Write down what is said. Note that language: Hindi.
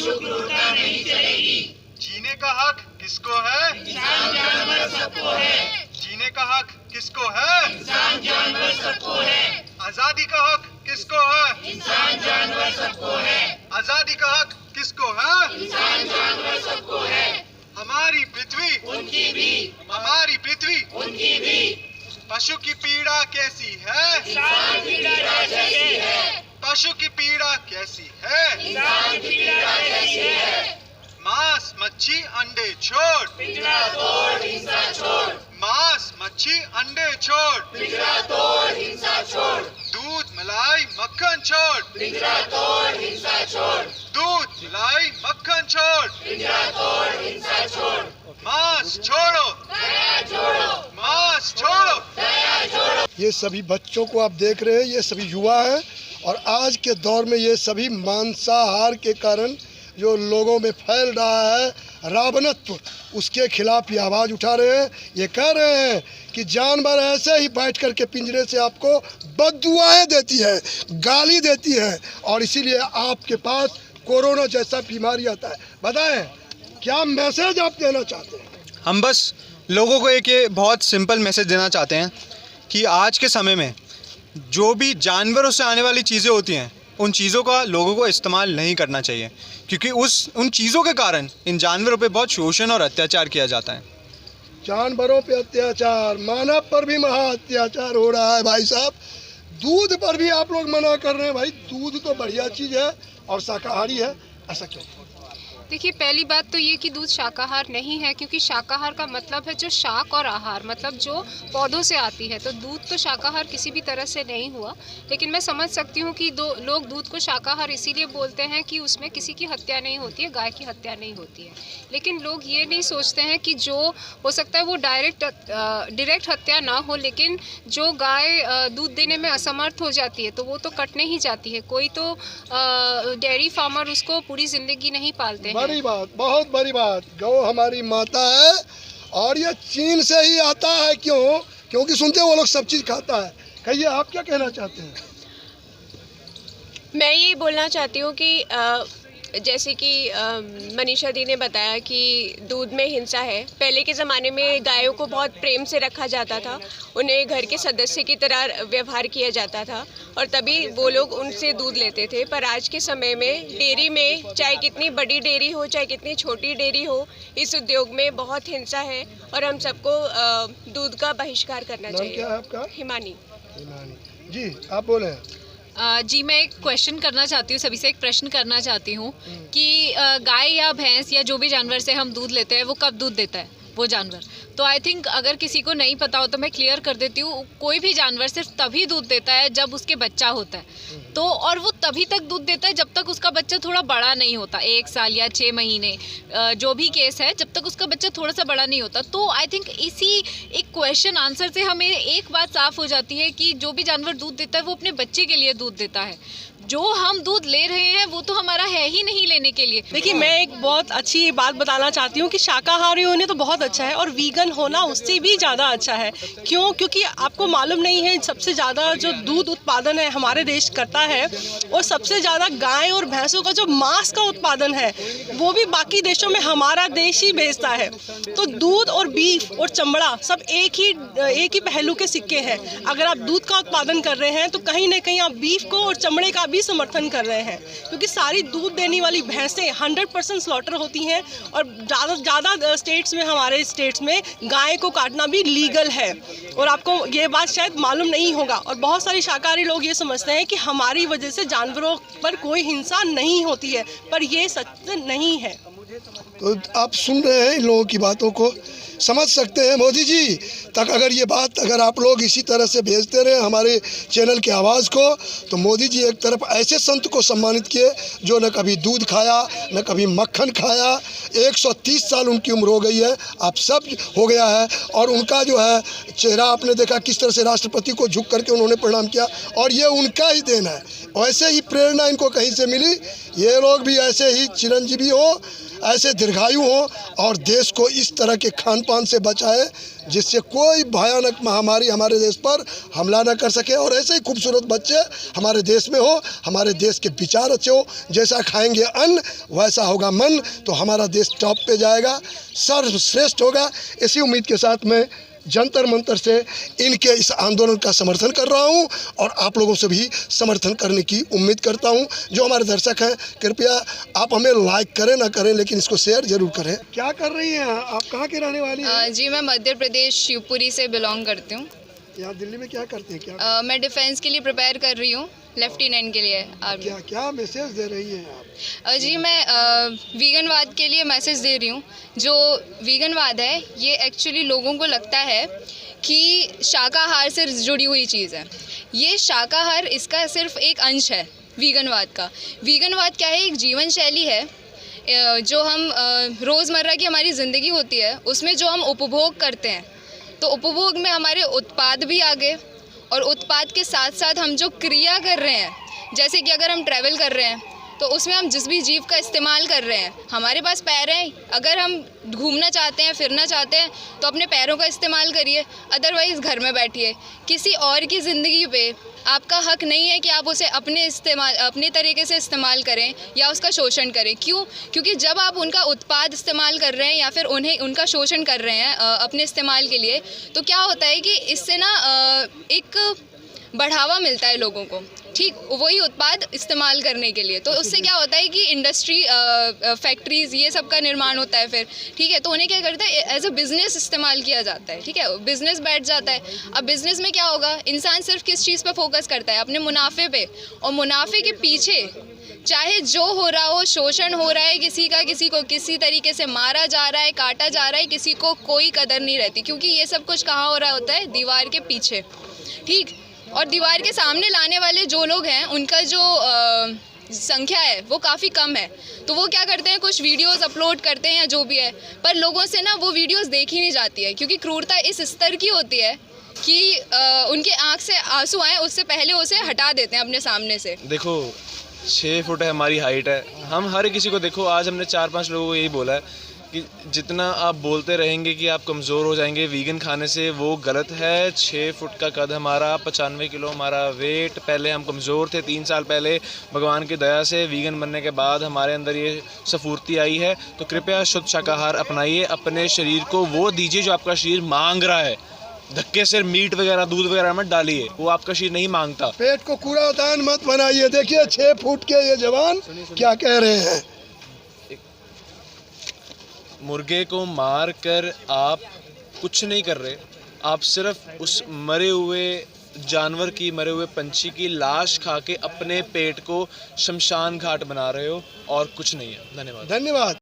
क्रूरता नहीं चलेगी। जीने का हक किसको है? इंसान जानवर सबको है। जीने का हक किसको है? इंसान जानवर सबको है। आजादी का हक किसको है? इंसान जानवर सबको है। आजादी का हक किसको है? इंसान जानवर सबको है। हमारी पृथ्वी उनकी भी, हमारी पृथ्वी उनकी भी। पशु की पीड़ा कैसी है? इंसान पीड़ा जैसी है। पशु की पीड़ा कैसी है? इंसान पीड़ा जैसी है। मांस मच्छी अंडे छोड़, पिंजरा तोड़ हिंसा छोड़। मांस मच्छी अंडे छोड़, पिंजरा तोड़ हिंसा छोड़। दूध मलाई मक्खन छोड़, पिंजरा तोड़ हिंसा छोड़। दूध मलाई मक्खन छोड़, पिंजरा तोड़ हिंसा छोड़। मांस छोड़ो, दया जोड़ो, मांस छोड़ो। दया जोड़ो। ये सभी बच्चों को आप देख रहे हैं, ये सभी युवा हैं और आज के दौर में ये सभी मांसाहार के कारण जो लोगों में फैल रहा है रावणत्व, उसके खिलाफ ये आवाज़ उठा रहे हैं। ये कह रहे हैं कि जानवर ऐसे ही बैठ कर के पिंजरे से आपको बद्दुआएं देती है, गाली देती है और इसीलिए आपके पास कोरोना जैसा बीमारी आता है। बताएं क्या मैसेज आप देना चाहते हैं? हम बस लोगों को एक ये बहुत सिंपल मैसेज देना चाहते हैं कि आज के समय में जो भी जानवरों से आने वाली चीज़ें होती हैं उन चीज़ों का लोगों को इस्तेमाल नहीं करना चाहिए, क्योंकि उन चीज़ों के कारण इन जानवरों पे बहुत शोषण और अत्याचार किया जाता है। जानवरों पे अत्याचार, मानव पर भी महा अत्याचार हो रहा है भाई साहब। दूध पर भी आप लोग मना कर रहे हैं। भाई दूध तो बढ़िया चीज़ है और शाकाहारी है, ऐसा क्यों? देखिए, पहली बात तो ये कि दूध शाकाहार नहीं है, क्योंकि शाकाहार का मतलब है जो शाक और आहार, मतलब जो पौधों से आती है। तो दूध तो शाकाहार किसी भी तरह से नहीं हुआ। लेकिन मैं समझ सकती हूँ कि लोग दूध को शाकाहार इसीलिए बोलते हैं कि उसमें किसी की हत्या नहीं होती है, गाय की हत्या नहीं होती है। लेकिन लोग ये नहीं सोचते हैं कि जो हो सकता है वो डायरेक्ट हत्या ना हो, लेकिन जो गाय दूध देने में असमर्थ हो जाती है तो वो तो कटने ही जाती है। कोई तो डेयरी फार्मर उसको पूरी ज़िंदगी नहीं पालते हैं। बड़ी बात, बहुत बड़ी बात। गौ हमारी माता है और ये चीन से ही आता है। क्यों? क्योंकि सुनते हैं वो लोग सब चीज़ खाता है। कहिए आप क्या कहना चाहते हैं? मैं ये बोलना चाहती हूँ कि जैसे कि मनीषा दी ने बताया कि दूध में हिंसा है। पहले के ज़माने में गायों को बहुत प्रेम से रखा जाता था, उन्हें घर के सदस्य की तरह व्यवहार किया जाता था और तभी वो लोग उनसे दूध लेते थे। पर आज के समय में डेयरी में, चाहे कितनी बड़ी डेयरी हो चाहे कितनी छोटी डेयरी हो, इस उद्योग में बहुत हिंसा है और हम सबको दूध का बहिष्कार करना चाहिए। क्या है आपका? हिमानी। जी आप बोले। जी मैं एक क्वेश्चन करना चाहती हूँ, सभी से एक प्रश्न करना चाहती हूँ कि गाय या भैंस या जो भी जानवर से हम दूध लेते हैं वो कब दूध देता है वो जानवर? तो आई थिंक अगर किसी को नहीं पता हो तो मैं क्लियर कर देती हूँ। कोई भी जानवर सिर्फ तभी दूध देता है जब उसके बच्चा होता है। तो और वो तभी तक दूध देता है जब तक उसका बच्चा थोड़ा बड़ा नहीं होता, 1 साल या 6 महीने, जो भी केस है, जब तक उसका बच्चा थोड़ा सा बड़ा नहीं होता। तो आई थिंक इसी एक क्वेश्चन आंसर से हमें एक बात साफ हो जाती है कि जो भी जानवर दूध देता है वो अपने बच्चे के लिए दूध देता है। जो हम दूध ले रहे हैं वो तो हमारा है ही नहीं लेने के लिए। देखिए, मैं एक बहुत अच्छी बात बताना चाहती हूँ कि शाकाहारी होने तो बहुत अच्छा है और वीगन होना उससे भी ज़्यादा अच्छा है। क्यों? क्योंकि आपको मालूम नहीं है, सबसे ज़्यादा जो दूध उत्पादन है हमारे देश करता है और सबसे ज़्यादा गाय और भैंसों का जो मांस का उत्पादन है वो भी बाकी देशों में हमारा देश ही बेचता है। तो दूध और बीफ और चमड़ा सब एक ही पहलू के सिक्के हैं। अगर आप दूध का उत्पादन कर रहे हैं तो कहीं ना कहीं आप बीफ को और चमड़े का भी समर्थन कर रहे हैं, क्योंकि सारी दूध देने वाली भैंसें 100% स्लॉटर होती हैं और ज़्यादा स्टेट्स में, हमारे स्टेट्स में गाय को काटना भी लीगल है। और आपको ये बात शायद मालूम नहीं होगा और बहुत सारे शाकाहारी लोग ये समझते हैं कि हमारी वजह से जानवरों पर कोई हिंसा नहीं होती है, पर ये सच नहीं है। तो आप सुन रहे हैं इन लोगों की बातों को, समझ सकते हैं। मोदी जी तक अगर ये बात अगर आप लोग इसी तरह से भेजते रहे हमारे चैनल की आवाज़ को, तो मोदी जी एक तरफ ऐसे संत को सम्मानित किए जो न कभी दूध खाया न कभी मक्खन खाया, 130 साल उनकी उम्र हो गई है, आप सब हो गया है, और उनका जो है चेहरा आपने देखा किस तरह से राष्ट्रपति को झुक करके उन्होंने प्रणाम किया, और ये उनका ही देन है। वैसे ही प्रेरणा इनको कहीं से मिली, ये लोग भी ऐसे ही चिरंजीवी हो, ऐसे दीर्घायु हों और देश को इस तरह के खान पान से बचाए जिससे कोई भयानक महामारी हमारे देश पर हमला न कर सके, और ऐसे ही खूबसूरत बच्चे हमारे देश में हो, हमारे देश के विचार अच्छे हो, जैसा खाएंगे अन्न वैसा होगा मन, तो हमारा देश टॉप पे जाएगा, सर्वश्रेष्ठ होगा। इसी उम्मीद के साथ मैं जंतर मंतर से इनके इस आंदोलन का समर्थन कर रहा हूं और आप लोगों से भी समर्थन करने की उम्मीद करता हूं। जो हमारे दर्शक हैं, कृपया आप हमें लाइक करें ना करें, लेकिन इसको शेयर जरूर करें। क्या कर रही हैं आप? कहाँ की रहने वाली हैं? जी मैं मध्य प्रदेश शिवपुरी से बिलोंग करती हूँ। यहाँ दिल्ली में क्या करते हैं? क्या मैं डिफेंस के लिए प्रिपेयर कर रही हूँ, लेफ्टिनेंट के लिए आर्मी। क्या क्या मैसेज दे रही हैं आप? जी मैं वीगनवाद के लिए मैसेज दे रही हूँ। जो वीगनवाद है ये एक्चुअली लोगों को लगता है कि शाकाहार से जुड़ी हुई चीज़ है। ये शाकाहार इसका सिर्फ एक अंश है वीगनवाद का। वीगनवाद क्या है? एक जीवन शैली है जो हम रोज़मर्रा की हमारी ज़िंदगी होती है उसमें जो हम उपभोग करते हैं, तो उपभोग में हमारे उत्पाद भी आ गए, और उत्पाद के साथ साथ हम जो क्रिया कर रहे हैं, जैसे कि अगर हम ट्रैवल कर रहे हैं तो उसमें हम जिस भी जीव का इस्तेमाल कर रहे हैं, हमारे पास पैर हैं, अगर हम घूमना चाहते हैं, फिरना चाहते हैं तो अपने पैरों का इस्तेमाल करिए, अदरवाइज़ घर में बैठिए। किसी और की ज़िंदगी पे आपका हक नहीं है कि आप उसे अपने तरीके से इस्तेमाल करें या उसका शोषण करें। क्यों? क्योंकि जब आप उनका उत्पाद इस्तेमाल कर रहे हैं या फिर उनका शोषण कर रहे हैं अपने इस्तेमाल के लिए, तो क्या होता है कि इससे ना एक बढ़ावा मिलता है लोगों को, ठीक, वही उत्पाद इस्तेमाल करने के लिए। तो उससे क्या होता है कि इंडस्ट्री, फैक्ट्रीज़, ये सब का निर्माण होता है फिर, ठीक है। तो उन्हें क्या करता है, एज अ बिज़नेस इस्तेमाल किया जाता है, ठीक है, बिज़नेस बैठ जाता है। अब बिज़नेस में क्या होगा, इंसान सिर्फ किस चीज़ पे फोकस करता है? अपने मुनाफे पे, और मुनाफे के पीछे चाहे जो हो रहा हो, शोषण हो रहा है किसी का, किसी को किसी तरीके से मारा जा रहा है, काटा जा रहा है, किसी को कोई कदर नहीं रहती, क्योंकि ये सब कुछ कहाँ हो रहा होता है? दीवार के पीछे, ठीक। और दीवार के सामने लाने वाले जो लोग हैं उनका जो संख्या है वो काफ़ी कम है। तो वो क्या करते हैं, कुछ वीडियोस अपलोड करते हैं या जो भी है, पर लोगों से ना वो वीडियोस देखी नहीं जाती है, क्योंकि क्रूरता इस स्तर की होती है कि उनके आँख से आंसू आए उससे पहले उसे हटा देते हैं अपने सामने से। देखो 6 फुट है हमारी हाइट है, हम हर किसी को, देखो आज हमने 4-5 लोगों को यही बोला है कि जितना आप बोलते रहेंगे कि आप कमज़ोर हो जाएंगे वीगन खाने से, वो गलत है। 6 फुट का कद हमारा, 95 किलो हमारा वेट। पहले हम कमज़ोर थे, 3 साल पहले भगवान की दया से वीगन बनने के बाद हमारे अंदर ये स्फूर्ति आई है। तो कृपया शुद्ध शाकाहार अपनाइए, अपने शरीर को वो दीजिए जो आपका शरीर मांग रहा है। धक्के से मीट वगैरह, दूध वगैरह मत डालिए, वो आपका शरीर नहीं मांगता। पेट को कूड़ादान मत बनाइए। देखिए 6 फुट के ये जवान क्या कह रहे हैं। मुर्गे को मार कर आप कुछ नहीं कर रहे, आप सिर्फ उस मरे हुए जानवर की, मरे हुए पंछी की लाश खा के अपने पेट को शमशान घाट बना रहे हो, और कुछ नहीं है। धन्यवाद। धन्यवाद।